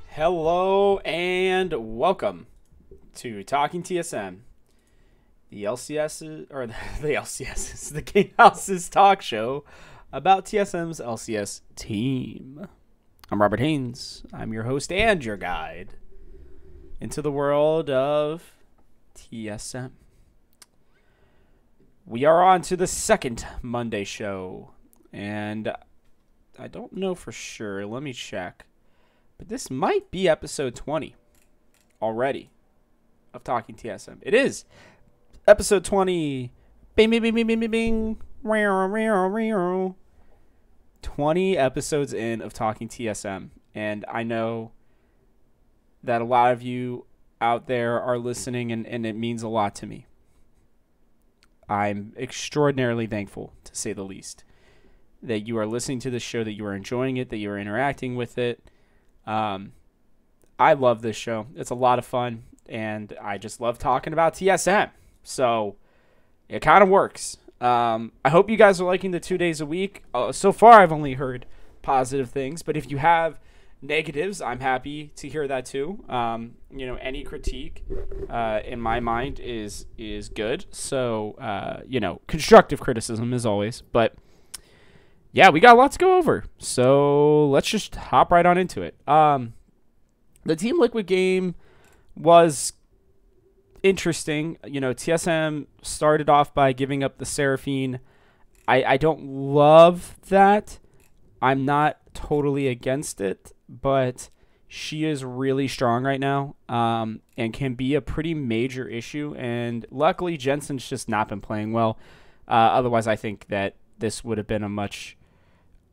Hello and welcome to Talking TSM, the LCS or the LCS, the Gamehouse's talk show about TSM's LCS team. I'm Robert Haynes. I'm your host and your guide into the world of TSM. We are on to the second Monday show, and I don't know for sure. Let me check. But this might be episode 20 already of Talking TSM. It is episode 20. Bing, bing, bing, bing, bing, bing, bing. 20 episodes in of Talking TSM. And I know that a lot of you out there are listening, and it means a lot to me. I'm extraordinarily thankful, to say the least, that you are listening to this show, that you are enjoying it, that you are interacting with it. I love this show. It's a lot of fun, and I just love talking about TSM. So it kind of works. I hope you guys are liking the 2 days a week. So far, I've only heard positive things, but if you have negatives, I'm happy to hear that too. Any critique, in my mind is good. So, constructive criticism as always, but yeah, we got a lot to go over, so let's just hop right on into it. The Team Liquid game was interesting. TSM started off by giving up the Seraphine. I don't love that. I'm not totally against it, but she is really strong right now, and can be a pretty major issue. And luckily, Jensen's just not been playing well. Otherwise, I think that this would have been a much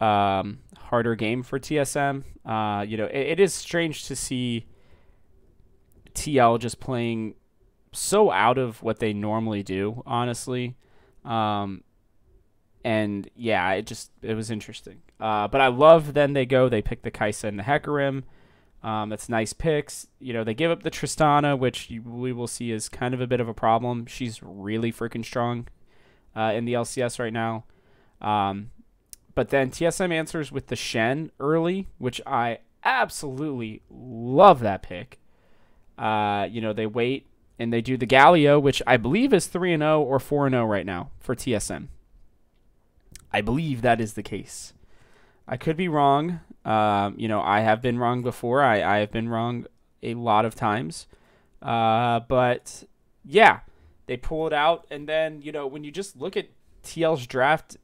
harder game for TSM. It is strange to see TL just playing so out of what they normally do, honestly. And yeah, it was interesting. But I love then they pick the Kai'Sa and the Hecarim. That's nice picks. They give up the Tristana, which we will see is kind of a bit of a problem. She's really freaking strong in the LCS right now. But then TSM answers with the Shen early, which I absolutely love that pick. They wait and they do the Galio, which I believe is 3-0 or 4-0 right now for TSM. I believe that is the case. I could be wrong. I have been wrong before. I have been wrong a lot of times. But yeah, they pull it out. And then, when you just look at TL's draft,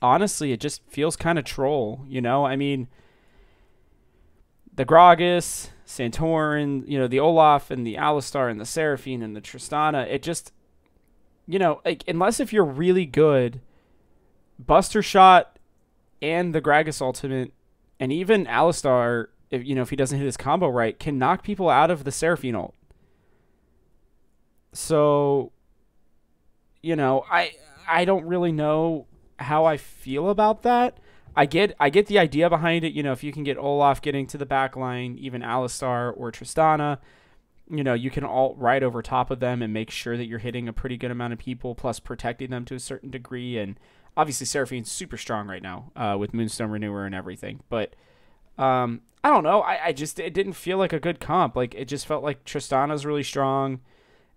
honestly, it just feels kind of troll, I mean, the Gragas, Santorin, the Olaf and the Alistar and the Seraphine and the Tristana, it just, unless if you're really good, Buster Shot and the Gragas ultimate, and even Alistar, if he doesn't hit his combo right, can knock people out of the Seraphine ult. So, I don't really know how I feel about that. I get the idea behind it. If you can get Olaf getting to the back line, even Alistar or Tristana, you can ult right over top of them and make sure that you're hitting a pretty good amount of people, plus protecting them to a certain degree. And obviously Seraphine's super strong right now with Moonstone Renewer and everything. But I don't know. It didn't feel like a good comp. Like, it just felt like Tristana's really strong,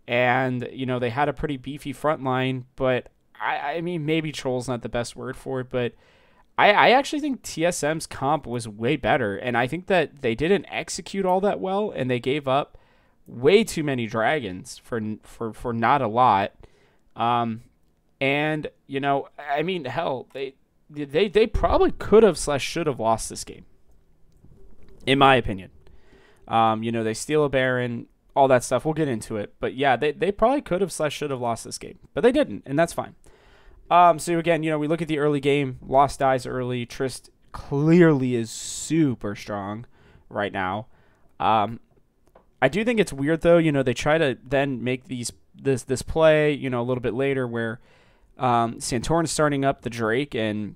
and they had a pretty beefy front line, but I mean, maybe troll's not the best word for it, but I actually think TSM's comp was way better, and I think that they didn't execute all that well, and they gave up way too many dragons for not a lot. I mean, hell, they probably could have / should have lost this game, in my opinion. They steal a Baron, all that stuff. We'll get into it, but yeah, they probably could have / should have lost this game, but they didn't, and that's fine. So again, we look at the early game. Lost dies early. Trist clearly is super strong right now. I do think it's weird though. They try to then make this play, a little bbit later where Santorin's starting up the Drake, and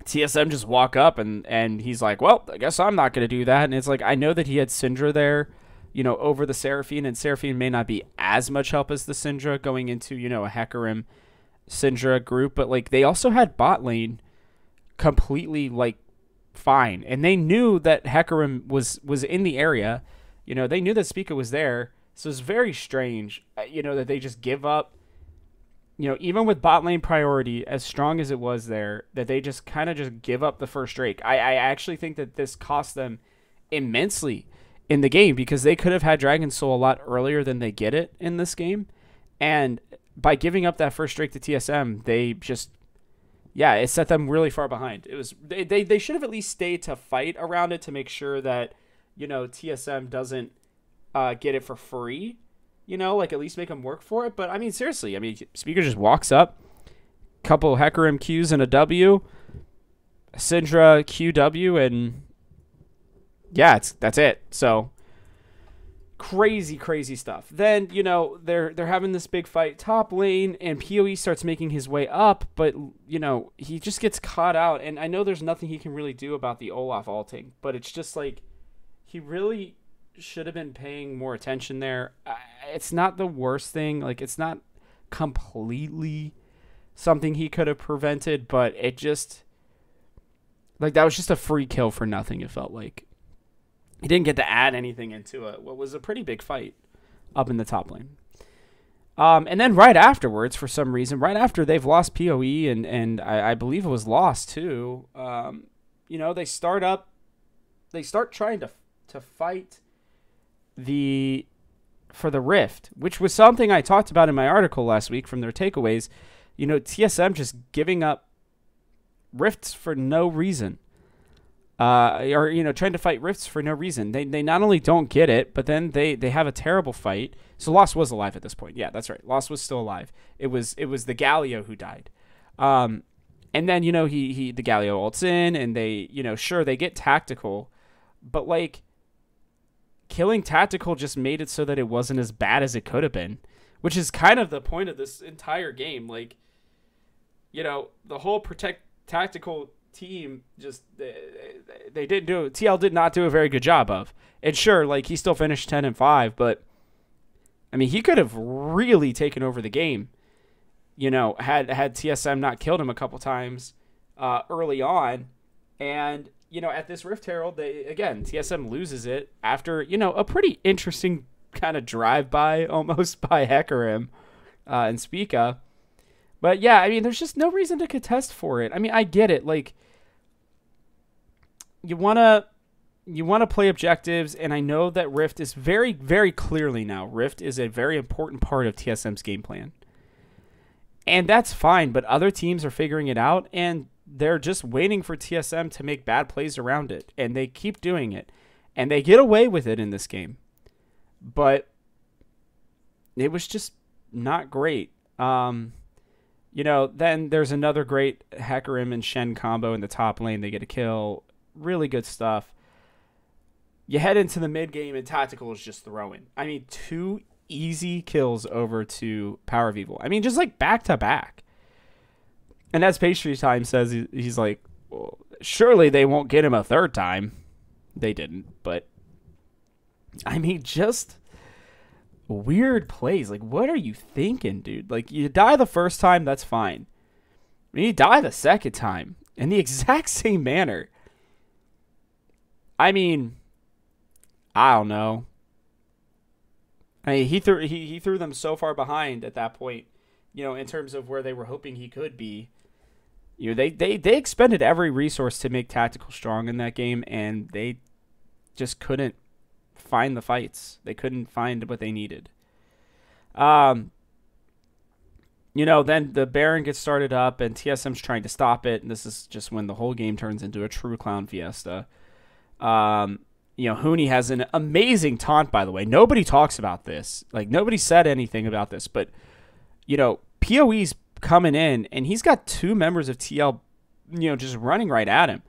TSM just walk up and he's like, well, I guess I'm not going to do that. And it's like, I know that he had Syndra there, over the Seraphine, and Seraphine may not be as much help as the Syndra going into, a Hecarim Syndra group, but like they also had bot lane completely like fine. And they knew that Hecarim was in the area. They knew that Spica was there. So it's very strange, that they just give up. Even with bot lane priority, as strong as it was there, that they just kind of just give up the first Drake. I actually think that this cost them immensely in the game because they could have had Dragon Soul a lot earlier than they get it in this game. And by giving up that first Drake to TSM, they just, it set them really far behind. It was they should have at least stayed to fight around it to make sure that, TSM doesn't get it for free. Like at least make him work for it. But I mean, seriously, Speaker just walks up, couple Hecarim Qs and a W, Syndra QW, and that's it. So crazy stuff. Then they're having this big fight top lane, and PoE starts making his way up, but he just gets caught out. And I know there's nothing he can really do about the Olaf ulting, but it's just like he really should have been paying more attention there. It's not the worst thing. Like, it's not completely something he could have prevented, but it just, like, that was just a free kill for nothing, it felt like. He didn't get to add anything into what was a pretty big fight up in the top lane. And then right afterwards, for some reason, right after they've lost PoE, and I believe it was lost too, they start trying to fight for the Rift, which was something I talked about in my article last week from their takeaways. TSM just giving up Rifts for no reason, or trying to fight Rifts for no reason. They not only don't get it, but then they have a terrible fight. So Lost was alive at this point. Yeah, that's right. Lost was still alive. It was the Galio who died. And then the Galio ults in, and they sure they get tactical, but like, killing tactical just made it so that it wasn't as bad as it could have been, which is kind of the point of this entire game. Like, the whole protect tactical team just they didn't do it. TL did not do a very good job of. And sure, like, he still finished 10-5, but he could have really taken over the game. Had TSM not killed him a couple times early on. And at this Rift Herald, TSM loses it after, a pretty interesting kind of drive-by almost by Hecarim and Spica. But yeah, there's just no reason to contest for it. I get it. Like, you want to play objectives, and I know that Rift is very, very clearly now, Rift is a very important part of TSM's game plan. And that's fine, but other teams are figuring it out, and they're just waiting for TSM to make bad plays around it, and they keep doing it, and they get away with it in this game. But it was just not great. Then there's another great Hecarim and Shen combo in the top lane. They get a kill. Really good stuff. You head into the mid game, and Tactical is just throwing. 2 easy kills over to Power of Evil. Just like back to back. And as Pastry Time says, he's like, well, surely they won't get him a third time. They didn't, but just weird plays. Like, what are you thinking, dude? Like, you die the first time, that's fine. You die the second time in the exact same manner. I don't know. He threw them so far behind at that point, in terms of where they were hoping he could be. They expended every resource to make Tactical strong in that game, and they just couldn't find the fights. They couldn't find what they needed. Then the Baron gets started up, and TSM's trying to stop it, and this is just when the whole game turns into a true clown fiesta. Huni has an amazing taunt, by the way. Nobody talks about this. Like, nobody said anything about this, but, PoE's coming in, and he's got 2 members of TL, just running right at him.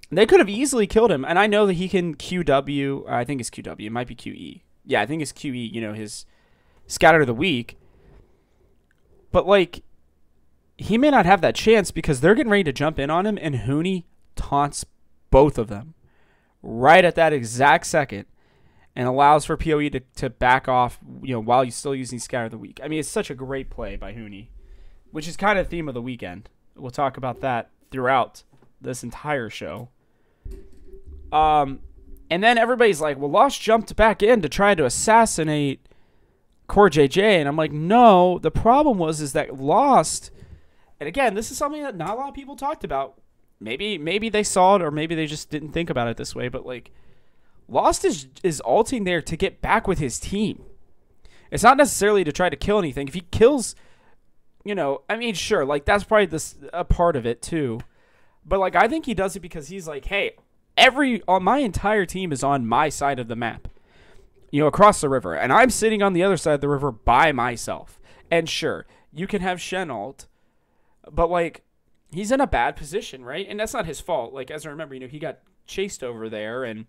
They could have easily killed him, and I know that he can QW. I think it's QW. It might be QE. Yeah, I think it's QE, his Scatter of the Week. But, like, he may not have that chance because they're getting ready to jump in on him, and Huni taunts both of them right at that exact second and allows for PoE to back off, while he's still using Scatter the Weak. I mean, it's such a great play by Huni, which is kind of the theme of the weekend. We'll talk about that throughout this entire show. And then everybody's like, well, Lost jumped back in to try to assassinate Core JJ. And I'm like, no, the problem is that Lost, and again, this is something that not a lot of people talked about. Maybe they saw it, or maybe they just didn't think about it this way, but like, Lost is ulting there to get back with his team. It's not necessarily to try to kill anything. If he kills, I mean, sure, like, that's probably a part of it too. But like, I think he does it because he's like, hey, my entire team is on my side of the map, across the river, and I'm sitting on the other side of the river by myself. And sure, you can have Shen ult, but like, he's in a bad position, right? And that's not his fault. Like, as I remember, he got chased over there, and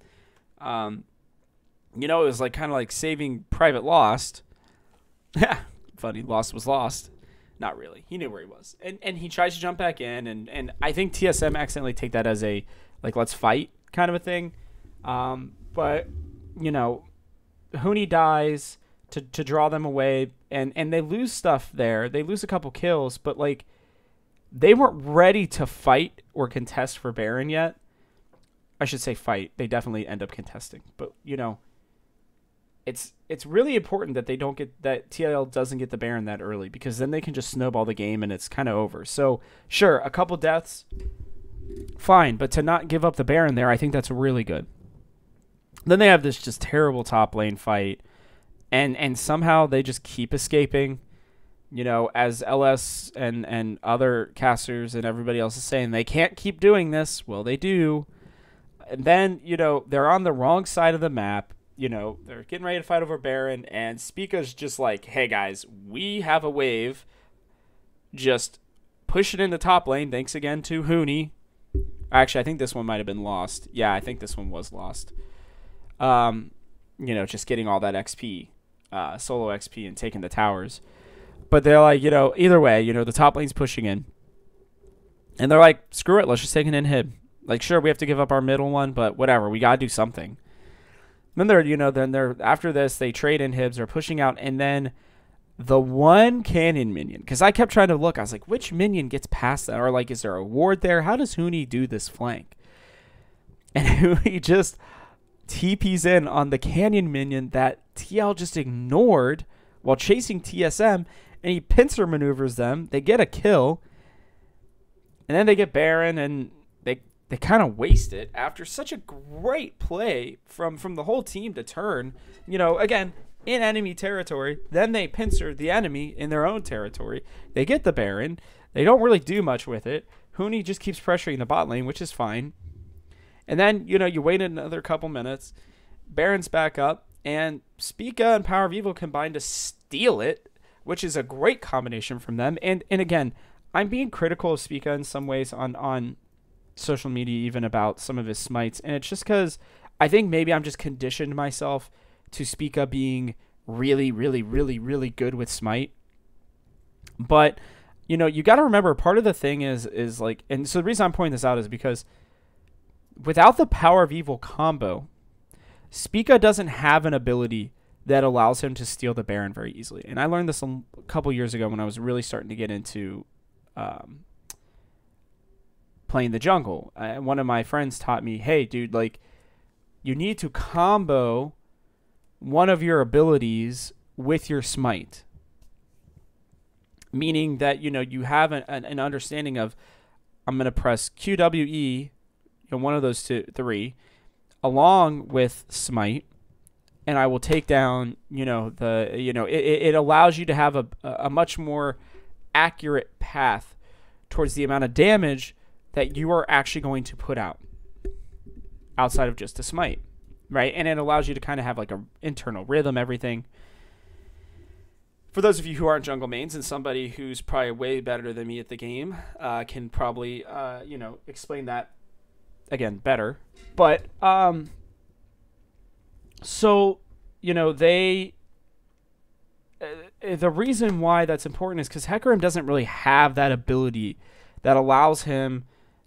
it was like kind of like saving Private Lost. Funny, Lost was lost. Not really. He knew where he was. And he tries to jump back in, and I think TSM accidentally take that as a, like, let's fight kind of a thing. But, Huni dies to draw them away, and they lose stuff there. They lose a couple kills, but, like, they weren't ready to fight or contest for Baron yet. I should say fight. They definitely end up contesting. But, it's really important that that TL doesn't get the Baron that early, because then they can just snowball the game and it's kind of over. So, sure, a couple deaths, fine, but to not give up the Baron there, I think that's really good. Then they have this just terrible top lane fight, and somehow they just keep escaping. As LS and other casters and everybody else is saying, they can't keep doing this. Well, they do. And then, they're on the wrong side of the map. They're getting ready to fight over Baron, and Spica's just like, hey, guys, we have a wave. Just push it in the top lane. Thanks again to Huni. Actually, I think this one might have been lost. Yeah, I think this one was lost. Just getting all that XP, solo XP, and taking the towers. But they're like, either way, the top lane's pushing in. And they're like, screw it, let's just take an inhib. Like, sure, we have to give up our middle one, but whatever, we gotta do something. Then they're after this, they trade inhibs, they're pushing out, and then the one cannon minion, because I kept trying to look, I was like, which minion gets past that? Or like, is there a ward there? How does Huni do this flank? And Huni just TPs in on the canyon minion that TL just ignored while chasing TSM, and he pincer maneuvers them. They get a kill, and then they get Baron, and they kind of waste it after such a great play from the whole team to turn, again, in enemy territory. Then they pincer the enemy in their own territory. They get the Baron. They don't really do much with it. Huni just keeps pressuring the bot lane, which is fine. And then, you wait another couple minutes. Baron's back up, and Spica and Power of Evil combine to steal it, which is a great combination from them. And again, I'm being critical of Spica in some ways on social media, even about some of his smites, and it's just because I think maybe I'm just conditioned myself to Spica being really, really, really, really good with smite. But you got to remember, part of the thing is like, and so the reason I'm pointing this out is because without the Power of Evil combo, Spica doesn't have an ability that allows him to steal the Baron very easily. And I learned this a couple years ago when I was really starting to get into playing the jungle. One of my friends taught me, hey, dude, like, you need to combo one of your abilities with your smite. Meaning that, you have an understanding of, I'm going to press QWE, one of those three, along with smite, and I will take down, it allows you to have a much more accurate path towards the amount of damage that you are actually going to put out outside of just a smite, right? And it allows you to kind of have like a internal rhythm, everything. For those of you who aren't jungle mains, and somebody who's probably way better than me at the game can probably, explain that again better. But so, they the reason why that's important is because Hecarim doesn't really have that ability that allows him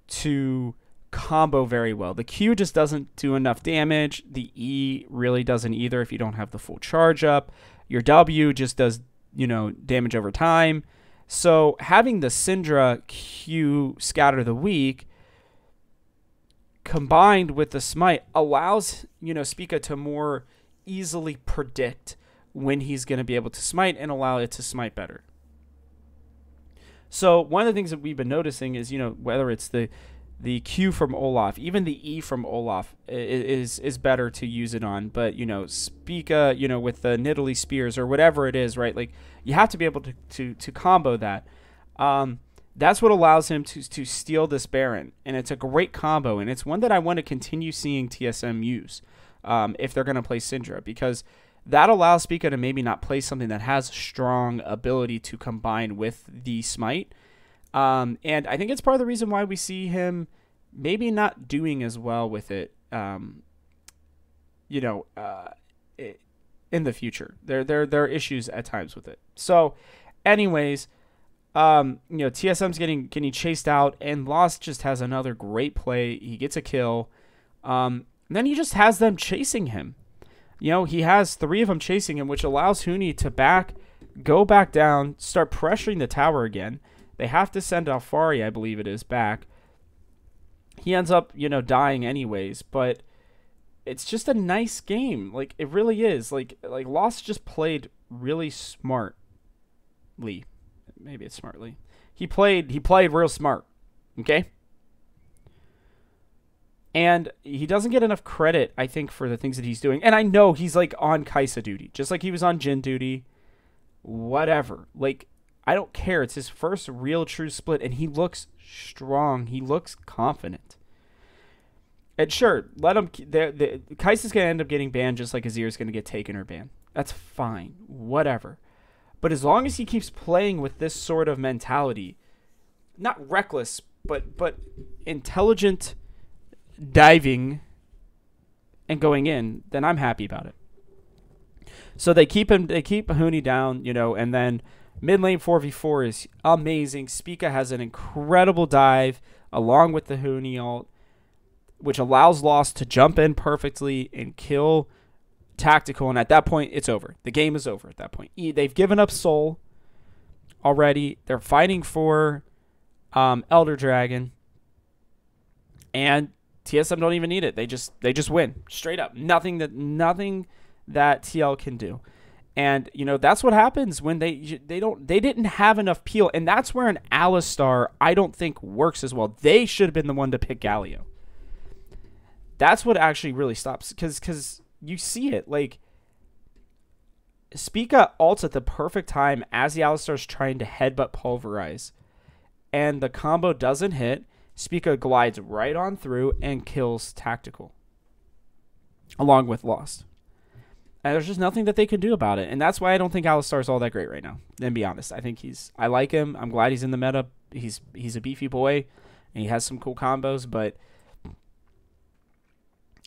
to combo very well. The Q just doesn't do enough damage. The E really doesn't either if you don't have the full charge up. Your W just does, damage over time. So having the Syndra Q Scatter the Weak combined with the Smite allows, Spica to more easily predict when he's going to be able to smite and allow it to smite better. So one of the things that we've been noticing is, whether it's the Q from Olaf, even the E from Olaf is better to use it on. But, Spica, with the Nidalee Spears or whatever it is, right? Like, you have to be able to combo that. That's what allows him to steal this Baron. And it's a great combo. And it's one that I want to continue seeing TSM use if they're going to play Syndra. Because that allows Spica to maybe not play something that has strong ability to combine with the Smite. And I think it's part of the reason why we see him maybe not doing as well with it, in the future. There are issues at times with it. So, anyways, TSM's getting chased out, and Lost just has another great play. He gets a kill. Then he just has them chasing him. He has 3 of them chasing him, which allows Huni to go back down, start pressuring the tower again. They have to send Alfari, I believe it is, back. He ends up, dying anyways, but it's just a nice game. Like, it really is. Like Lost just played really smartly. Maybe it's smartly. He played real smart. Okay? And he doesn't get enough credit, I think, for the things that he's doing. And I know he's, like, on Kai'Sa duty. Just like he was on Jhin duty. Whatever. Like, I don't care. It's his first real true split, and he looks strong. He looks confident. And sure, let him... Kai'Sa's going to end up getting banned just like Azir's going to get taken or banned. That's fine. Whatever. But as long as he keeps playing with this sort of mentality, not reckless, but intelligent diving and going in, then I'm happy about it. So they keep Huni down, and then mid lane 4v4 is amazing. Spica has an incredible dive along with the Huni ult, which allows Lost to jump in perfectly and kill Tactical, and at that point it's over. The game is over at that point. They've given up Soul already. They're fighting for Elder Dragon, and TSM don't even need it. They just win straight up. Nothing that TL can do. And that's what happens when they didn't have enough peel, and that's where an Alistar I don't think works as well. They should have been the one to pick Galio. That's what actually really stops, because you see it, like, Spica ults at the perfect time as the Alistar's trying to headbutt Pulverize, and the combo doesn't hit. Spica glides right on through and kills Tactical along with Lost. And there's just nothing that they can do about it. And that's why I don't think Alistar's all that great right now, to be honest. I like him. I'm glad he's in the meta. He's a beefy boy, and he has some cool combos, but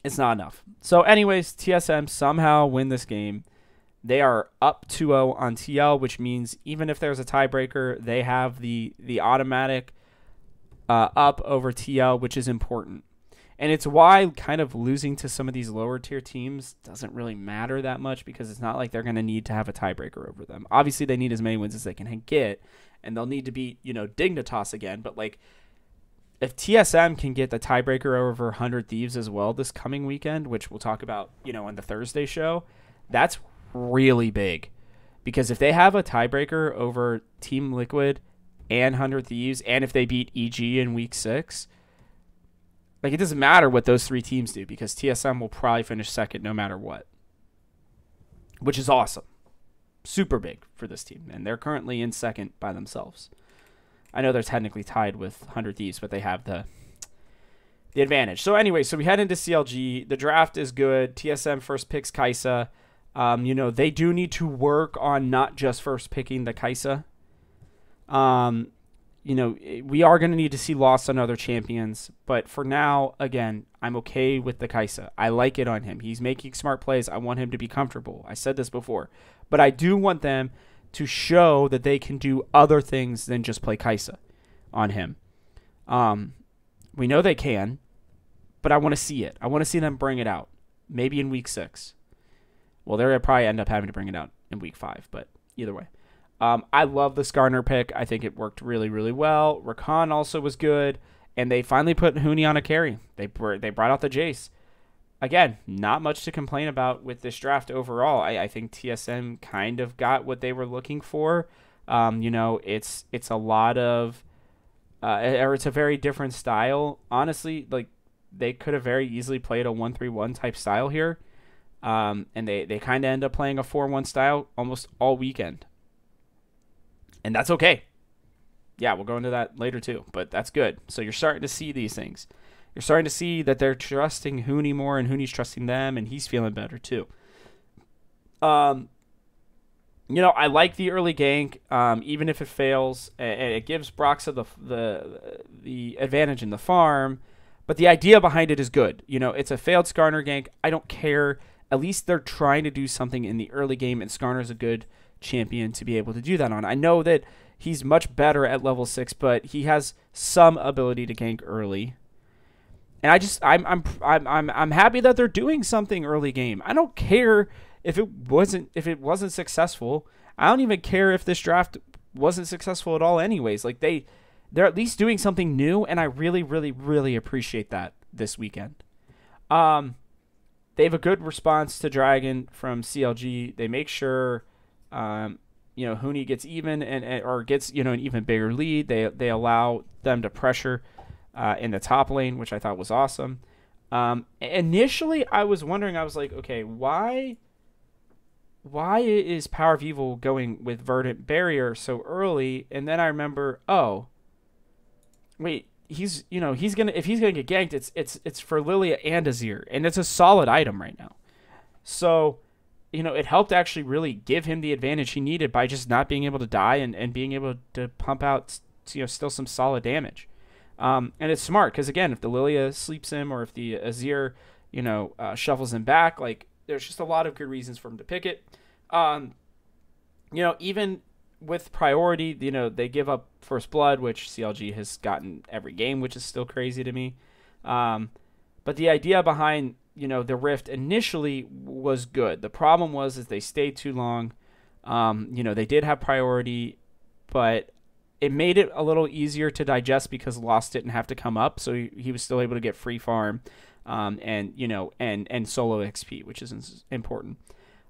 it's not enough. So anyways, TSM somehow win this game. They are up 2-0 on TL, which means even if there's a tiebreaker, they have the automatic up over TL, which is important. And it's why kind of losing to some of these lower tier teams doesn't really matter that much, because it's not like they're going to need to have a tiebreaker over them. Obviously, they need as many wins as they can get, and they'll need to beat, Dignitas again. But, like, if TSM can get the tiebreaker over 100 Thieves as well this coming weekend, which we'll talk about, on the Thursday show, that's really big. Because if they have a tiebreaker over Team Liquid and 100 Thieves, and if they beat EG in week 6, like, it doesn't matter what those 3 teams do, because TSM will probably finish second no matter what, which is awesome. Super big for this team, and they're currently in second by themselves. I know they're technically tied with 100 Thieves, but they have the advantage. So anyway, so we head into CLG. The draft is good. TSM first picks Kai'Sa. They do need to work on not just first picking the Kai'Sa. We are going to need to see Lost on other champions. But for now, again, I'm okay with the Kai'Sa. I like it on him. He's making smart plays. I want him to be comfortable. I said this before. But I do want them to show that they can do other things than just play Kaisa on him. We know they can, but I want to see it. I want to see them bring it out. Maybe in week 6. Well, they'll probably end up having to bring it out in week 5, but either way. I love the Skarner pick. I think it worked really, really well. Rakan also was good, and they finally put Huni on a carry. They brought out the Jace. Again, not much to complain about with this draft overall. I think TSM kind of got what they were looking for. It's a lot of, or it's a very different style. Honestly, like they could have very easily played a 1-3-1 type style here, and they kind of end up playing a 4-1 style almost all weekend, and that's okay. Yeah, we'll go into that later too, but that's good. So you're starting to see these things. You're starting to see that they're trusting Huni more, and Huni's trusting them, and he's feeling better too. I like the early gank, even if it fails, and it gives Broxa the advantage in the farm. But the idea behind it is good. It's a failed Skarner gank. I don't care. At least they're trying to do something in the early game, and Skarner's a good champion to be able to do that on. I know that he's much better at level 6, but he has some ability to gank early. And I'm happy that they're doing something early game. I don't care if it wasn't successful. I don't even care if this draft wasn't successful at all anyways. Like they're at least doing something new, and I really, really, really appreciate that this weekend. They have a good response to Dragon from CLG. They make sure Huni gets even or gets an even bigger lead. They allow them to pressure in the top lane, which I thought was awesome. Initially, I was wondering, I was like, okay, why is Power of Evil going with Verdant Barrier so early? And then I remember, oh, wait, if he's gonna get ganked, it's for Lilia and Azir, and it's a solid item right now. So, it helped actually really give him the advantage he needed by just not being able to die and being able to pump out still some solid damage. And it's smart because, again, if the Lilia sleeps him or if the Azir, shuffles him back, like there's just a lot of good reasons for him to pick it. Even with priority, they give up first blood, which CLG has gotten every game, which is still crazy to me. But the idea behind, the Rift initially was good. The problem was they stayed too long. They did have priority, but it made it a little easier to digest because Lost didn't have to come up, so he was still able to get free farm, and solo XP, which is important.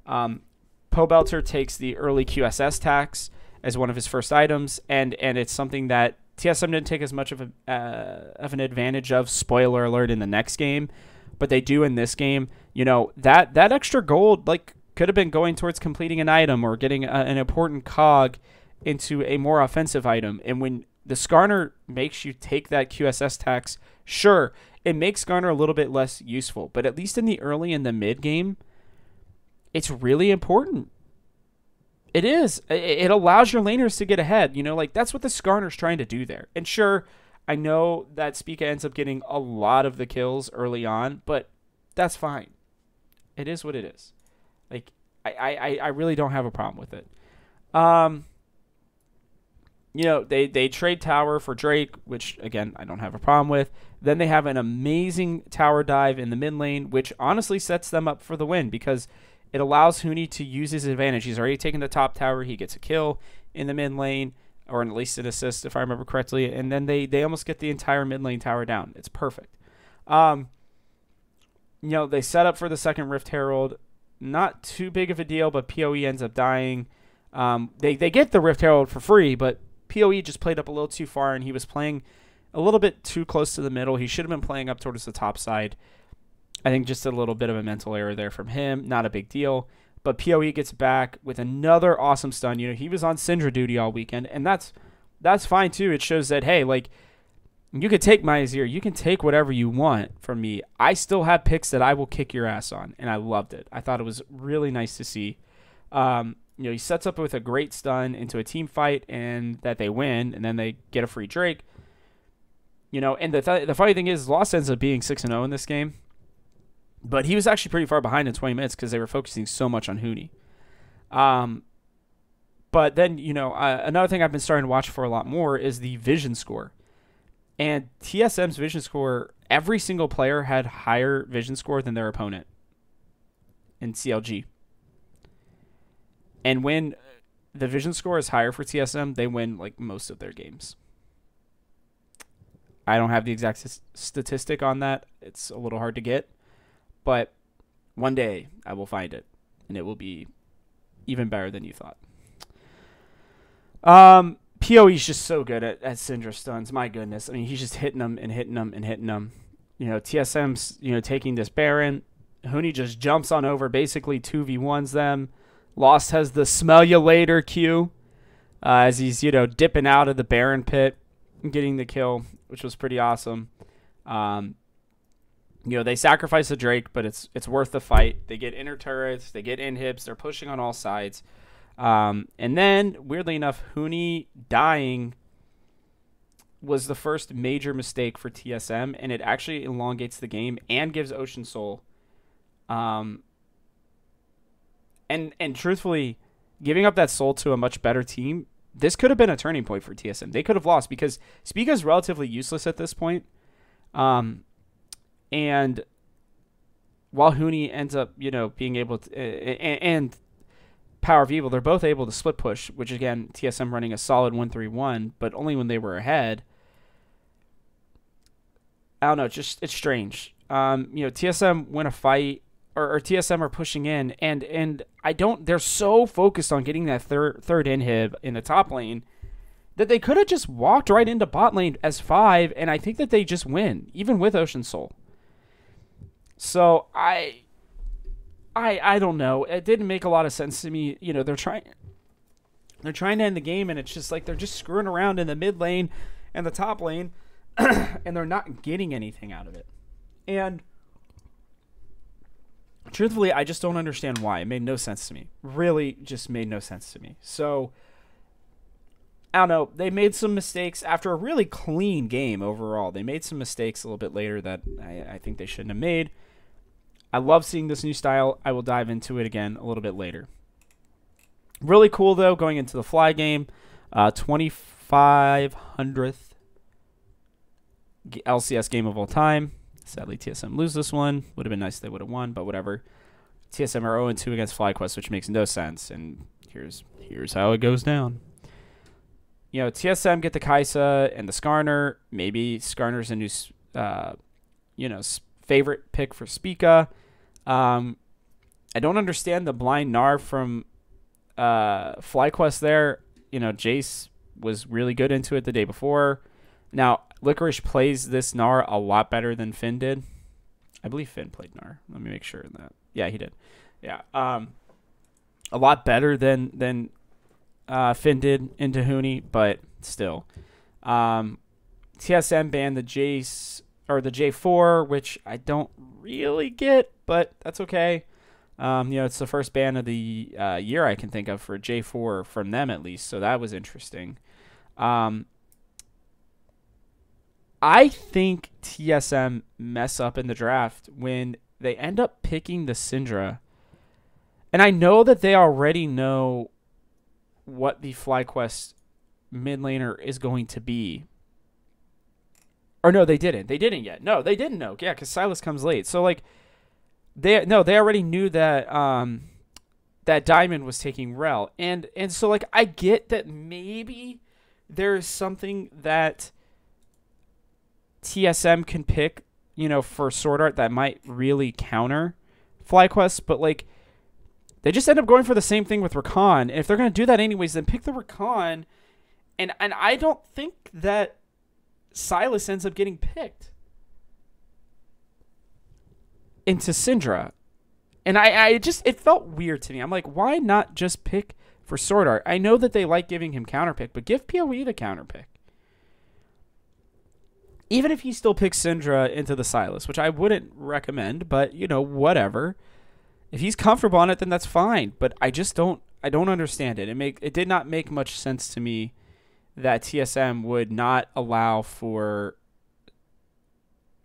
Pobelter takes the early QSS tax as one of his first items, and it's something that TSM didn't take as much of an advantage of. Spoiler alert in the next game, but they do in this game. That extra gold could have been going towards completing an item or getting an important cog into a more offensive item. And when the Skarner makes you take that QSS tax, sure, it makes Skarner a little bit less useful, but at least in the early and the mid game, it's really important. It is. It allows your laners to get ahead. That's what the Skarner's trying to do there. And sure, I know that Spica ends up getting a lot of the kills early on, but that's fine. It is what it is. I really don't have a problem with it. They trade tower for Drake, which, again, I don't have a problem with. Then they have an amazing tower dive in the mid lane, which honestly sets them up for the win because it allows Huni to use his advantage. He's already taken the top tower. He gets a kill in the mid lane, or at least an assist, if I remember correctly. And then they almost get the entire mid lane tower down. It's perfect. They set up for the second Rift Herald. Not too big of a deal, but PoE ends up dying. They get the Rift Herald for free, but PoE just played up a little too far, and he was playing a little bit too close to the middle. He should have been playing up towards the top side. I think just a little bit of a mental error there from him. Not a big deal. But PoE gets back with another awesome stun. He was on Syndra duty all weekend, and that's fine too. It shows that, hey, you can take my Azir. You can take whatever you want from me. I still have picks that I will kick your ass on, and I loved it. I thought it was really nice to see. He sets up with a great stun into a team fight, and that they win, and then they get a free Drake. And the funny thing is, Lost ends up being 6-0 in this game, but he was actually pretty far behind in 20 minutes because they were focusing so much on Huni. But then, another thing I've been starting to watch for a lot more is the vision score. And TSM's vision score, every single player had higher vision score than their opponent in CLG. And when the vision score is higher for TSM, they win like most of their games. I don't have the exact statistic on that. It's a little hard to get. But one day I will find it, and it will be even better than you thought. PoE's just so good at Syndra stuns. My goodness. I mean, he's just hitting them and hitting them and hitting them. TSM's, taking this Baron. Huni just jumps on over, basically 2v1s them. Lost has the smell you later Q as he's, dipping out of the Baron pit and getting the kill, which was pretty awesome. They sacrifice the Drake, but it's worth the fight. They get inner turrets, they get inhibs, they're pushing on all sides. And then, weirdly enough, Huni dying was the first major mistake for TSM, and it actually elongates the game and gives Ocean Soul. And truthfully, giving up that soul to a much better team, this could have been a turning point for TSM. They could have lost because Spica's relatively useless at this point. And while Huni ends up, being able to, and Power of Evil, they're both able to split push, which again, TSM running a solid 1-3-1, but only when they were ahead. I don't know, it's strange. TSM win a fight, or TSM are pushing in, and they're so focused on getting that third inhib in the top lane that they could have just walked right into bot lane as 5, and I think that they just win, even with Ocean Soul. So I don't know. It didn't make a lot of sense to me. They're trying to end the game, and it's just like they're just screwing around in the mid lane and the top lane, and they're not getting anything out of it. And truthfully, I just don't understand why. It made no sense to me. Really just made no sense to me. So, I don't know. They made some mistakes after a really clean game overall. They made some mistakes a little bit later that I think they shouldn't have made. I love seeing this new style. I will dive into it again a little bit later. Really cool, though, going into the Fly game. 2,500th LCS game of all time. Sadly, TSM lose this one. Would have been nice if they would have won, but whatever. TSM are 0-2 against FlyQuest, which makes no sense. And here's how it goes down. TSM get the Kaisa and the Skarner. Maybe Skarner's a new, favorite pick for Spica. I don't understand the blind Gnar from FlyQuest there. Jace was really good into it the day before. Now, Licorice plays this Gnar a lot better than Finn did. I believe Finn played Gnar. Let me make sure of that. Yeah, he did. Yeah. A lot better than Finn did into Huni, but still. TSM banned the Jace or the J4, which I don't really get, but that's okay. It's the first ban of the year I can think of for J4 from them at least, so that was interesting. I think TSM mess up in the draft when they end up picking the Syndra. And I know that they already know what the FlyQuest mid laner is going to be. Or no, they didn't. They didn't yet. No, they didn't know. Yeah, because Silas comes late. So they already knew that that Diamond was taking Rel. And so I get that maybe there's something that TSM can pick, for Sword Art that might really counter FlyQuest, but they just end up going for the same thing with Rakan. And if they're going to do that anyways, then pick the Rakan. And I don't think that Silas ends up getting picked into Syndra. And it felt weird to me. I'm like, why not just pick for Sword Art? I know that they like giving him counter pick, but give PoE the counter pick. Even if he still picks Syndra into the Silas, which I wouldn't recommend, but, whatever. If he's comfortable on it, then that's fine. But I don't understand it. It did not make much sense to me that TSM would not allow for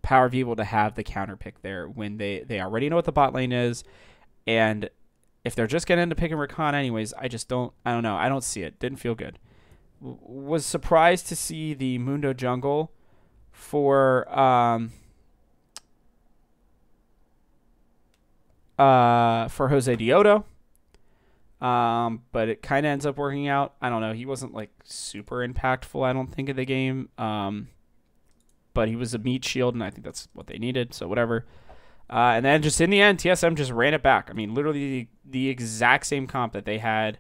Power of Evil to have the counter pick there when they already know what the bot lane is. And if they're just getting into picking Rakan anyways, I don't know. I don't see it. Didn't feel good. Was surprised to see the Mundo jungle for Jose Dioto. But it kind of ends up working out. I don't know. He wasn't like super impactful, I don't think, in the game. But he was a meat shield, and I think that's what they needed. So whatever. And then just in the end, TSM just ran it back. I mean, literally the exact same comp that they had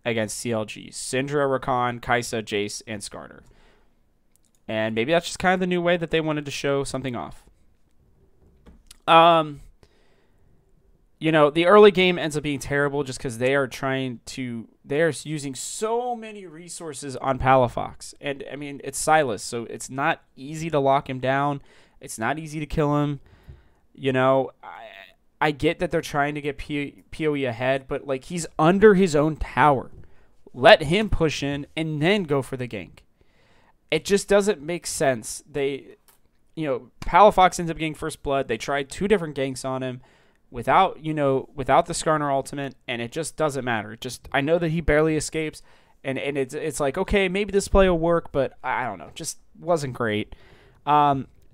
against CLG. Syndra, Rakan, Kai'Sa, Jace, and Skarner. And maybe that's just kind of the new way that they wanted to show something off. You know, the early game ends up being terrible just because they are using so many resources on Palafox. And, I mean, it's Sylas, so it's not easy to lock him down. It's not easy to kill him. You know, I get that they're trying to get PoE ahead, but, like, he's under his own tower. Let him push in and then go for the gank. It just doesn't make sense. Palafox ends up getting first blood. They tried 2 different ganks on him without the Skarner ultimate, and it just doesn't matter. I know that he barely escapes, and it's like, okay, maybe this play will work, but I don't know. Just wasn't great.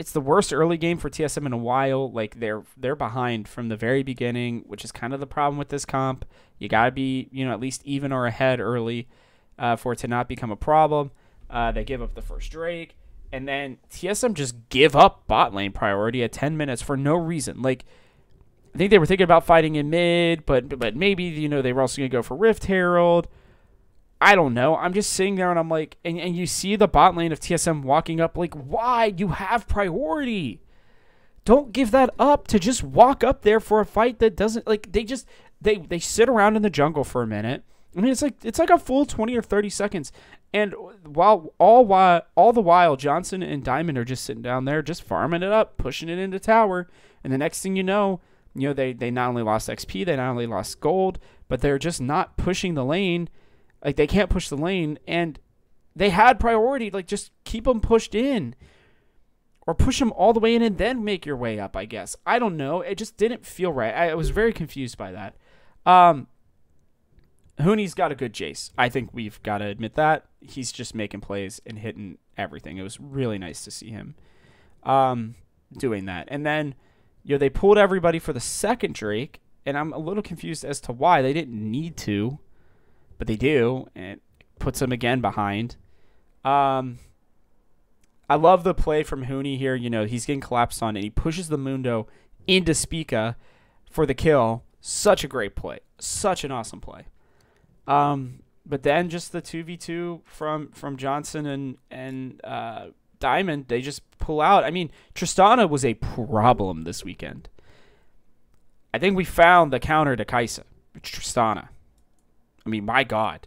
It's the worst early game for TSM in a while. Like, they're behind from the very beginning, which is kind of the problem with this comp. You got to be, at least even or ahead early for it to not become a problem. They give up the first Drake, and then TSM just give up bot lane priority at 10 minutes for no reason. Like, I think they were thinking about fighting in mid, but maybe, they were also going to go for Rift Herald. I don't know. I'm just sitting there and I'm like, and you see the bot lane of TSM walking up, like, why? You have priority. Don't give that up to just walk up there for a fight that doesn't, like, they sit around in the jungle for a minute. I mean, it's like a full 20 or 30 seconds. And all the while, Johnson and Diamond are just sitting down there, just farming it up, pushing it into tower. And the next thing you know, they not only lost XP, they not only lost gold, but they're just not pushing the lane. Like, they can't push the lane, and they had priority. Like, just keep them pushed in. Or push them all the way in and then make your way up, I guess. I don't know. It just didn't feel right. I was very confused by that. Huni's got a good Jace. I think we've got to admit that. He's just making plays and hitting everything. It was really nice to see him doing that. And then, they pulled everybody for the second Drake, and I'm a little confused as to why. They didn't need to. But they do, and it puts them again behind. I love the play from Huni here. He's getting collapsed on, and he pushes the Mundo into Spica for the kill. Such a great play. Such an awesome play. But then just the 2v2 from Johnson and Diamond, they just pull out. I mean, Tristana was a problem this weekend. I think we found the counter to Kai'Sa. Tristana. I mean, my God,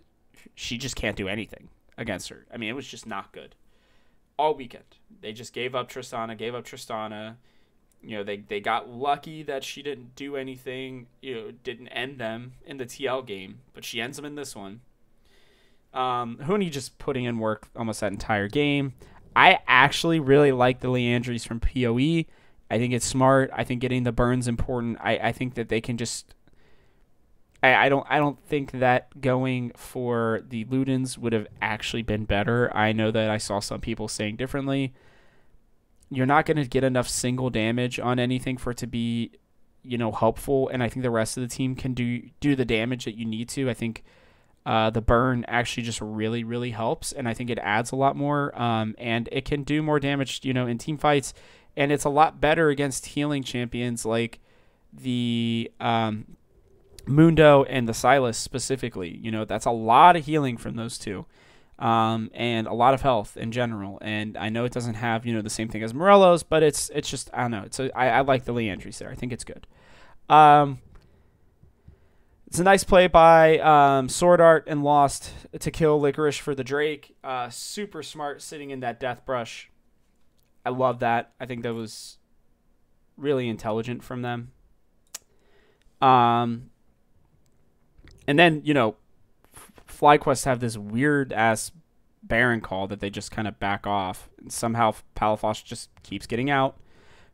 she just can't do anything against her. I mean, it was just not good all weekend. They just gave up Tristana. They got lucky that she didn't do anything, didn't end them in the TL game, but she ends them in this one. Huni just putting in work almost that entire game. I actually really like the Leandries from PoE. I think it's smart. I think getting the burns important. I think that they can just... I don't think that going for the Ludens would have actually been better. I know that I saw some people saying differently. You're not going to get enough single damage on anything for it to be, helpful. And I think the rest of the team can do the damage that you need to. I think the burn actually just really, really helps. And I think it adds a lot more. And it can do more damage, in team fights. And it's a lot better against healing champions like the... Mundo and the Sylas specifically. That's a lot of healing from those two, and a lot of health in general. And I know it doesn't have the same thing as Morello's, but it's just, I don't know. I like the Leandries there. I think it's good. It's a nice play by Sword Art and Lost to kill Licorice for the Drake. Super smart sitting in that death brush. I love that. I think that was really intelligent from them. And then, FlyQuest have this weird-ass Baron call that they just kind of back off. And somehow Palafox just keeps getting out.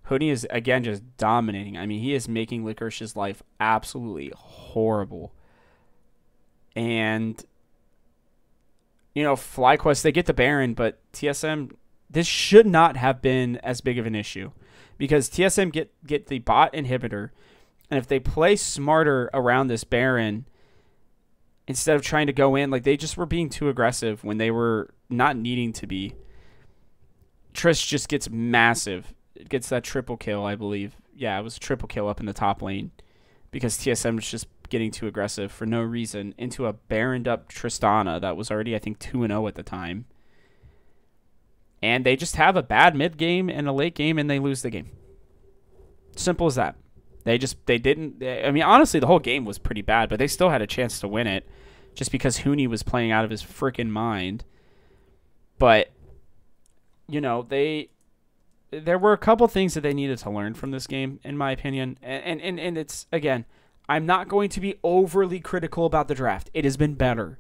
Huni is, again, just dominating. I mean, he is making Licorish's life absolutely horrible. And, FlyQuest, they get the Baron, but TSM, this should not have been as big of an issue. Because TSM get the bot inhibitor, and if they play smarter around this Baron, instead of trying to go in, like, they just were being too aggressive when they were not needing to be. Trish just gets massive. It gets that triple kill, I believe. Yeah, it was a triple kill up in the top lane because TSM was just getting too aggressive for no reason into a Baroned up Tristana that was already, I think, 2-0 at the time. And they just have a bad mid game and a late game, and they lose the game. Simple as that. They didn't. I mean, honestly, the whole game was pretty bad, but they still had a chance to win it just because Huni was playing out of his freaking mind. But, there were a couple things that they needed to learn from this game, in my opinion. And it's, again, I'm not going to be overly critical about the draft. It has been better.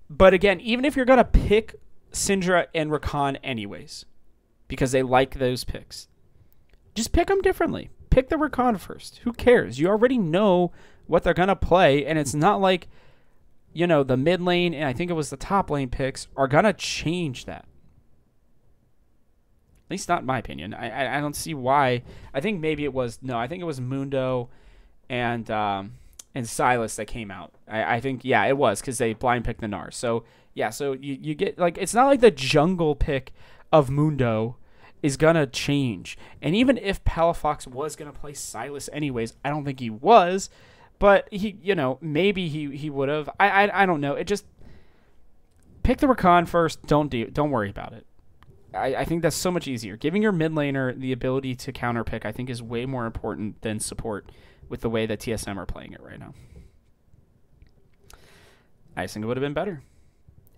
But, again, even if you're going to pick Syndra and Rakan anyways, because they like those picks, just pick them differently. Pick the Rakan first. Who cares? You already know what they're going to play, and it's not like, the mid lane, and I think it was the top lane picks, are going to change that. At least not in my opinion. I don't see why. I think maybe it was, I think it was Mundo and Silas that came out. I think, yeah, it was, because they blind picked the Gnar. So, yeah, so you get, like, it's not like the jungle pick of Mundo is going to change. And even if Palafox was going to play Silas anyways, I don't think he was, but he, maybe he would have. I don't know. It just, pick the Rakan first. Don't worry about it. I think that's so much easier. Giving your mid laner the ability to counter pick, I think, is way more important than support with the way that TSM are playing it right now. I just think it would have been better.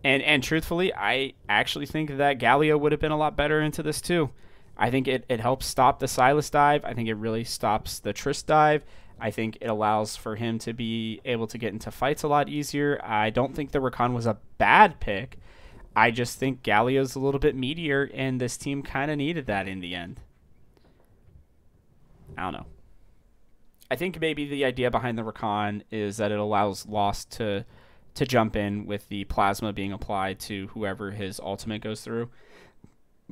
And truthfully, I actually think that Galio would have been a lot better into this too. I think it helps stop the Silas dive. I think it really stops the Triss dive. I think it allows for him to be able to get into fights a lot easier. I don't think the Rakan was a bad pick. I just think Galio's a little bit meatier, and this team kind of needed that in the end. I don't know. I think maybe the idea behind the Rakan is that it allows Lost to jump in with the plasma being applied to whoever his ultimate goes through.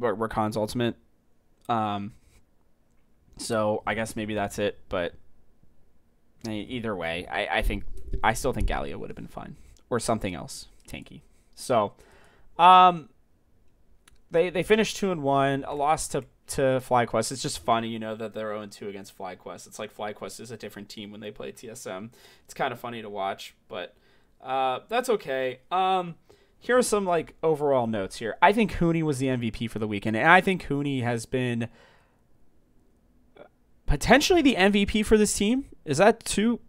Or Rakan's ultimate. So I guess maybe that's it, but either way, I still think Galio would have been fine. Or something else tanky. So they finished 2-1, a loss to FlyQuest. It's just funny, that they're 0-2 against FlyQuest. It's like FlyQuest is a different team when they play TSM. It's kind of funny to watch, but that's okay. Here are some overall notes here. I think Huni was the MVP for the weekend, and I think Huni has been potentially the MVP for this team. Is that too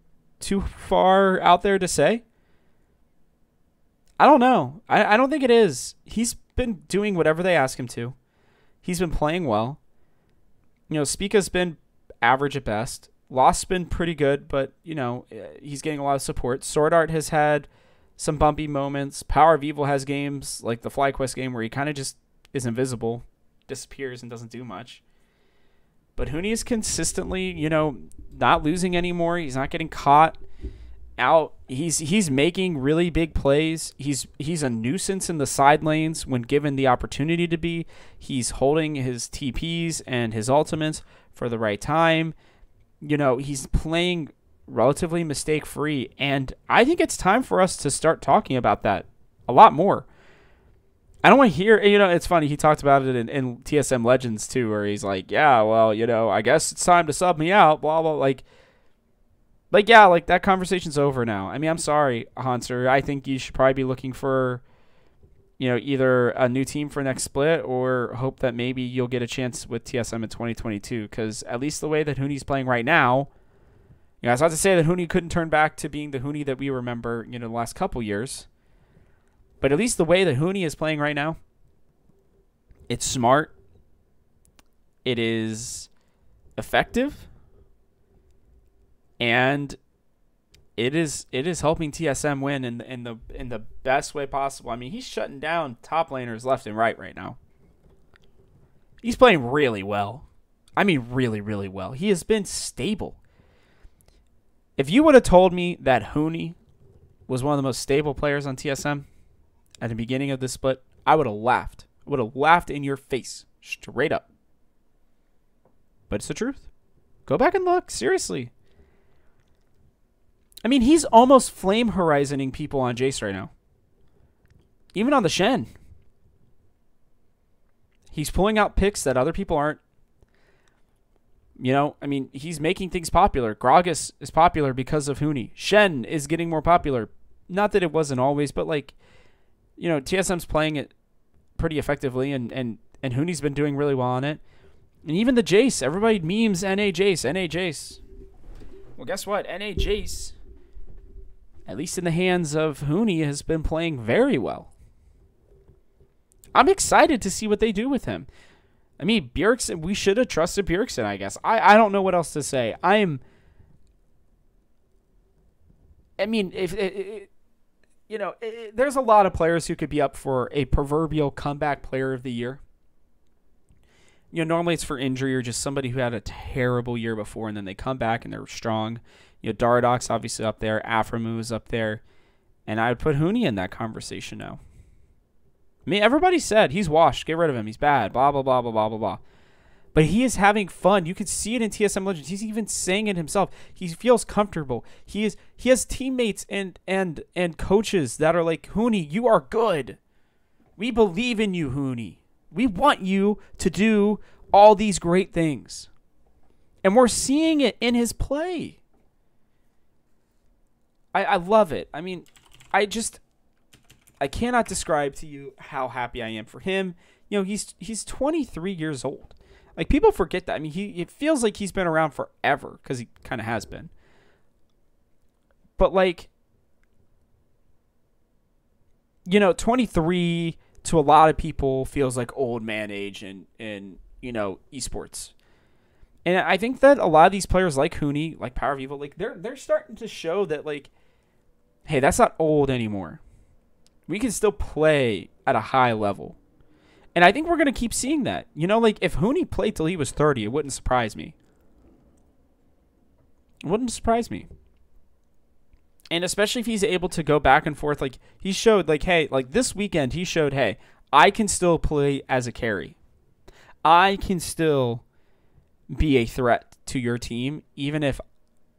far out there to say? I don't know. I don't think it is. He's been doing whatever they ask him to. He's been playing well. Spica's been average at best. Lost's been pretty good, but, he's getting a lot of support. Sword Art has had some bumpy moments. Power of Evil has games like the FlyQuest game where he kind of just is invisible, disappears, and doesn't do much. But Huni is consistently, not losing anymore. He's not getting caught out. He's making really big plays. He's a nuisance in the side lanes when given the opportunity to be. He's holding his TPs and his ultimates for the right time. He's playing relatively mistake-free, and I think it's time for us to start talking about that a lot more. I don't want to hear, it's funny, he talked about it in TSM Legends too, where he's like, yeah, well, I guess it's time to sub me out, blah, blah, that conversation's over now. I mean, I'm sorry, Hanser. I think you should probably be looking for, either a new team for next split or hope that maybe you'll get a chance with TSM in 2022, because at least the way that Huni's playing right now, it's not to say that Huni couldn't turn back to being the Huni that we remember, the last couple years, but at least the way that Huni is playing right now, it's smart, it is effective, and it is helping TSM win in the best way possible. I mean, he's shutting down top laners left and right now. He's playing really well. I mean, really, really well. He has been stable. If you would have told me that Huni was one of the most stable players on TSM at the beginning of this split, I would have laughed. I would have laughed in your face, straight up. But it's the truth. Go back and look, seriously. I mean, he's almost flame horizoning people on Jace right now. Even on the Shen. He's pulling out picks that other people aren't. You know, I mean, he's making things popular. Gragas is popular because of Huni. Shen is getting more popular. Not that it wasn't always, but like, you know, TSM's playing it pretty effectively, and Huni's been doing really well on it. And even the Jace, everybody memes NA Jace, NA Jace. Well, guess what? NA Jace, at least in the hands of Huni, has been playing very well. I'm excited to see what they do with him. I mean, Bjergsen, we should have trusted Bjergsen, I guess. I don't know what else to say. There's a lot of players who could be up for a proverbial comeback player of the year. You know, normally it's for injury or just somebody who had a terrible year before and then they come back and they're strong. You know, Dardock's obviously up there. Aframu's up there. And I would put Huni in that conversation now. I mean, everybody said he's washed. Get rid of him. He's bad. Blah, blah, blah, blah, blah, blah, blah. But he is having fun. You can see it in TSM Legends. He's even saying it himself. He feels comfortable. He has teammates and coaches that are like, Huni, you are good. We believe in you, Huni. We want you to do all these great things. And we're seeing it in his play. I love it. I mean, I cannot describe to you how happy I am for him. You know, he's 23 years old. Like, people forget that. I mean, it feels like he's been around forever because he kind of has been. But, like, you know, 23 to a lot of people feels like old man age in you know, esports. And I think that a lot of these players like Huni, like Power Vivo, like they're starting to show that, like, hey, that's not old anymore. We can still play at a high level. And I think we're going to keep seeing that. You know, like, if Huni played till he was 30, it wouldn't surprise me. It wouldn't surprise me. And especially if he's able to go back and forth. Like, he showed, like, hey, like, this weekend, he showed, hey, I can still play as a carry. I can still be a threat to your team, even if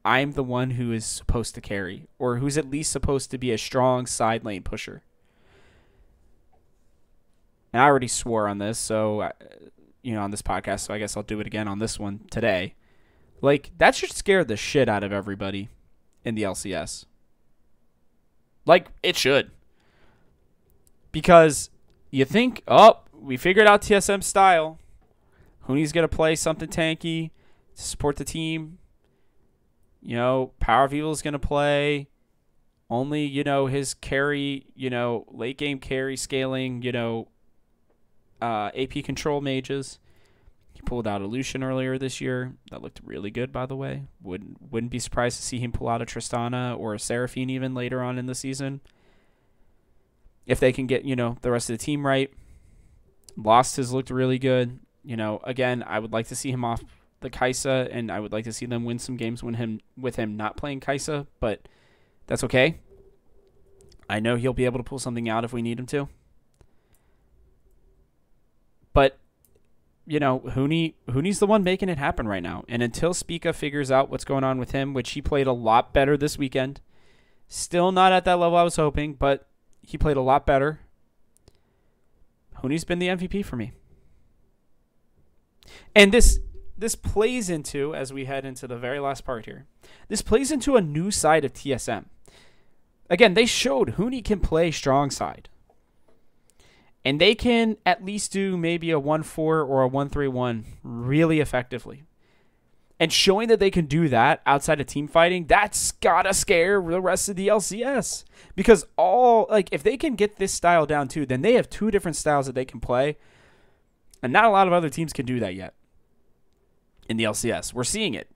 I'm the one who is supposed to carry, or who's at least supposed to be a strong side lane pusher. And I already swore on this, so, you know, on this podcast, so I guess I'll do it again on this one today. Like, that should scare the shit out of everybody in the LCS. Like, it should. Because you think, oh, we figured out TSM style. Huni's going to play something tanky to support the team. You know, Power Vivo's going to play only, you know, his carry, you know, late game carry scaling, you know, AP control mages. He pulled out a Lucian earlier this year. That looked really good, by the way. Wouldn't be surprised to see him pull out a Tristana or a Seraphine even later on in the season. If they can get, you know, the rest of the team right. Lost has looked really good. You know, again, I would like to see him off the Kai'Sa, and I would like to see them win some games with him not playing Kai'Sa, but that's okay. I know he'll be able to pull something out if we need him to. But, you know, Huni's the one making it happen right now. And until Spica figures out what's going on with him, which he played a lot better this weekend, still not at that level I was hoping, but he played a lot better. Huni's been the MVP for me. And this plays into, as we head into the very last part here, this plays into a new side of TSM. Again, they showed Huni can play strong side. And they can at least do maybe a 1-4 or a 1-3-1 really effectively. And showing that they can do that outside of team fighting, that's gotta scare the rest of the LCS. Because if they can get this style down too, then they have two different styles that they can play. And not a lot of other teams can do that yet in the LCS. We're seeing it.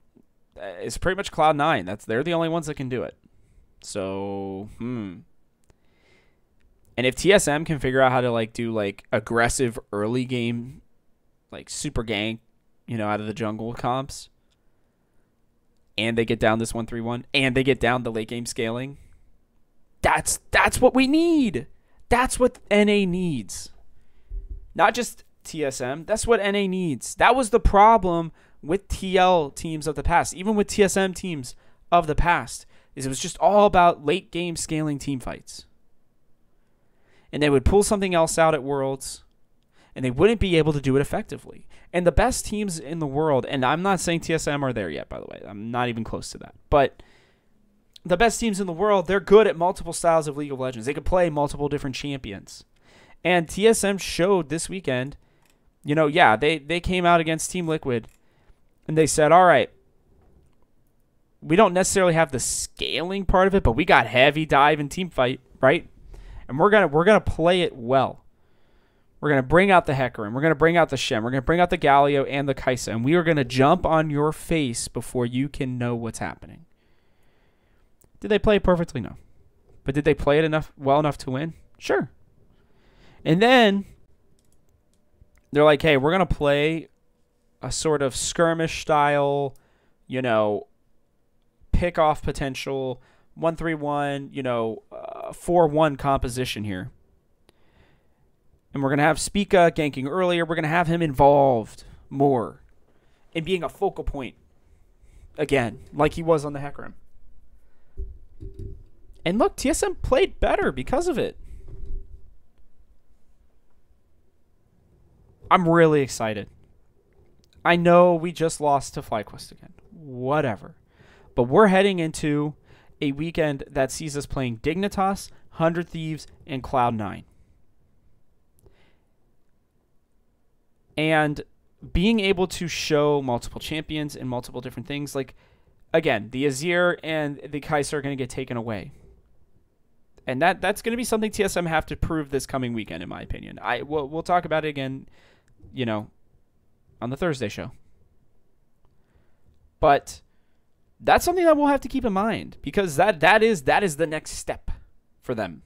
It's pretty much Cloud9. They're the only ones that can do it. So, And if TSM can figure out how to do aggressive early game, super gank, out of the jungle comps, and they get down this 1-3-1, and they get down the late game scaling. That's what we need. That's what NA needs. Not just TSM. That's what NA needs. That was the problem with TL teams of the past, even with TSM teams of the past, is it was just all about late game scaling team fights. And they would pull something else out at Worlds, and they wouldn't be able to do it effectively. And the best teams in the world, and I'm not saying TSM are there yet, by the way. I'm not even close to that. But the best teams in the world, they're good at multiple styles of League of Legends. They can play multiple different champions. And TSM showed this weekend, they came out against Team Liquid, and they said, all right, we don't necessarily have the scaling part of it, but we got heavy dive and team fight, right? And we're gonna play it well. We're gonna bring out the Hecarim, we're gonna bring out the Shen, we're gonna bring out the Galio and the Kai'Sa, and we are gonna jump on your face before you can know what's happening. Did they play it perfectly? No. But did they play it well enough to win? Sure. And then they're like, hey, we're gonna play a sort of skirmish style, pick off potential 1-3-1, 4-1 composition here. And we're going to have Spica ganking earlier. We're going to have him involved more in being a focal point again, like he was on the Hecarim. And look, TSM played better because of it. I'm really excited. I know we just lost to FlyQuest again. Whatever. But we're heading into a weekend that sees us playing Dignitas, 100 Thieves, and Cloud9. And being able to show multiple champions and multiple different things. Like, again, the Azir and the Kai'Sa are going to get taken away. And that's going to be something TSM have to prove this coming weekend, in my opinion. We'll talk about it again, on the Thursday show. But that's something that we'll have to keep in mind, because that is the next step for them.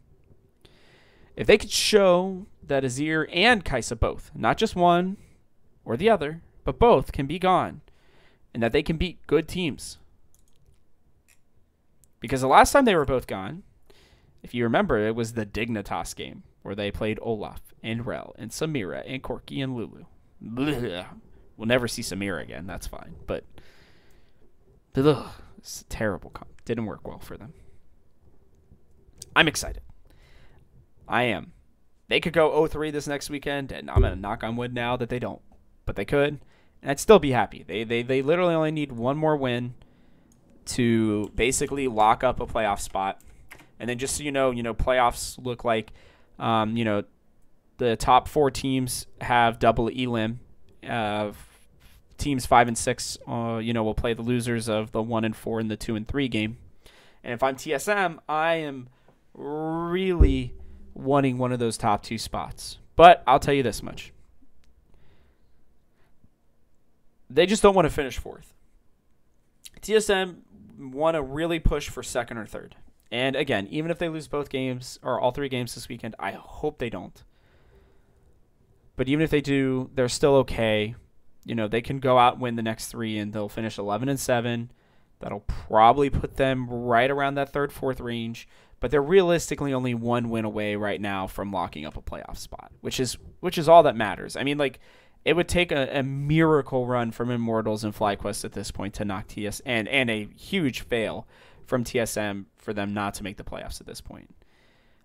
If they could show that Azir and Kai'Sa both, not just one or the other, but both can be gone, and that they can beat good teams. Because the last time they were both gone, if you remember, it was the Dignitas game where they played Olaf and Rel and Samira and Corki and Lulu. Blech. We'll never see Samira again. That's fine. But it's a terrible comp. Didn't work well for them. I'm excited. I am. They could go 0-3 this next weekend, and I'm going to knock on wood now that they don't. But they could, and I'd still be happy. They literally only need one more win to basically lock up a playoff spot. And then just so you know, playoffs look like, the top 4 teams have double elim. Teams 5 and 6, will play the losers of the 1 and 4 and the 2 and 3 game. And if I'm TSM, I am really wanting one of those top 2 spots. But I'll tell you this much. They just don't want to finish 4th. TSM want to really push for 2nd or 3rd. And again, even if they lose both games or all 3 games this weekend, I hope they don't. But even if they do, they're still okay. They can go out and win the next 3, and they'll finish 11-7. That'll probably put them right around that 3rd, 4th range. But they're realistically only 1 win away right now from locking up a playoff spot, which is all that matters. I mean, it would take a miracle run from Immortals and FlyQuest at this point to knock TSM, and a huge fail from TSM for them not to make the playoffs at this point.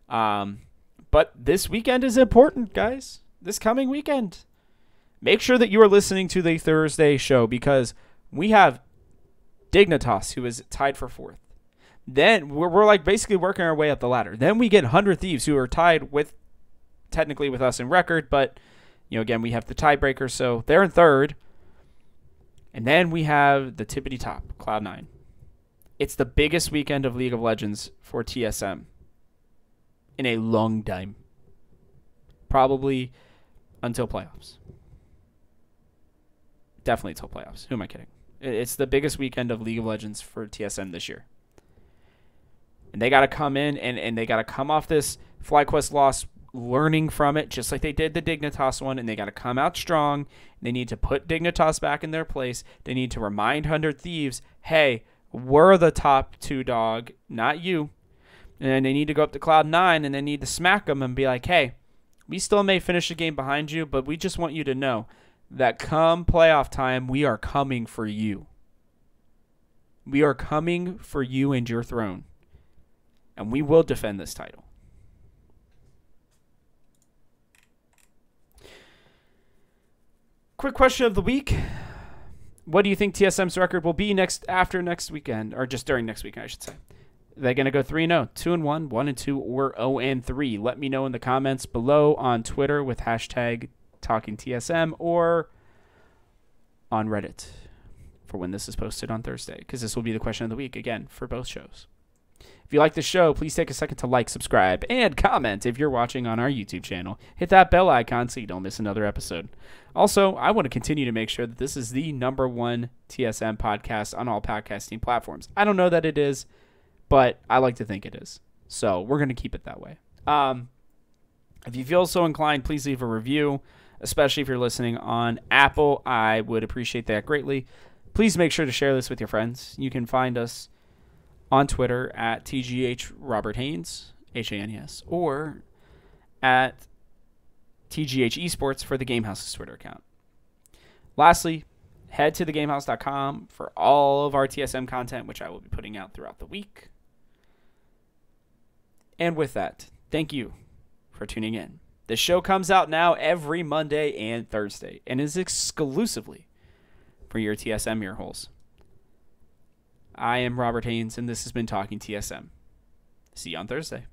But this weekend is important, guys. This coming weekend. Make sure that you are listening to the Thursday show, because we have Dignitas, who is tied for 4th. Then we're like basically working our way up the ladder. Then we get 100 Thieves, who are tied technically with us in record, but again, we have the tiebreaker, so they're in 3rd. And then we have the tippity top, Cloud9. It's the biggest weekend of League of Legends for TSM in a long time. Probably until playoffs. Definitely until playoffs. Who am I kidding? It's the biggest weekend of League of Legends for TSM this year. And they got to come in, and they got to come off this FlyQuest loss learning from it, just like they did the Dignitas one, and they got to come out strong. They need to put Dignitas back in their place. They need to remind 100 Thieves, hey, we're the top 2 dog, not you. And they need to go up to Cloud9, and they need to smack them and be like, hey, we still may finish the game behind you, but we just want you to know that come playoff time, we are coming for you. We are coming for you and your throne. And we will defend this title. Quick question of the week. What do you think TSM's record will be after next weekend? Or just during next weekend, I should say. Are they going to go 3-0, 2-1, 1-2, or 0-3? Let me know in the comments below on Twitter with hashtag TalkingTSM or on Reddit for when this is posted on Thursday, because this will be the question of the week again for both shows. If you like the show, please take a second to like, subscribe, and comment if you're watching on our YouTube channel. Hit that bell icon so you don't miss another episode. Also, I want to continue to make sure that this is the #1 TSM podcast on all podcasting platforms. I don't know that it is, but I like to think it is. So we're going to keep it that way. If you feel so inclined, please leave a review, especially if you're listening on Apple. I would appreciate that greatly. Please make sure to share this with your friends. You can find us on Twitter at TGHRobertHanes, Hanes, or at TGH Esports for the Gamehouse's Twitter account. Lastly, head to thegamehouse.com for all of our TSM content, which I will be putting out throughout the week. And with that, thank you for tuning in. The show comes out now every Monday and Thursday and is exclusively for your TSM ear holes. I am Robert Hanes, and this has been Talking TSM. See you on Thursday.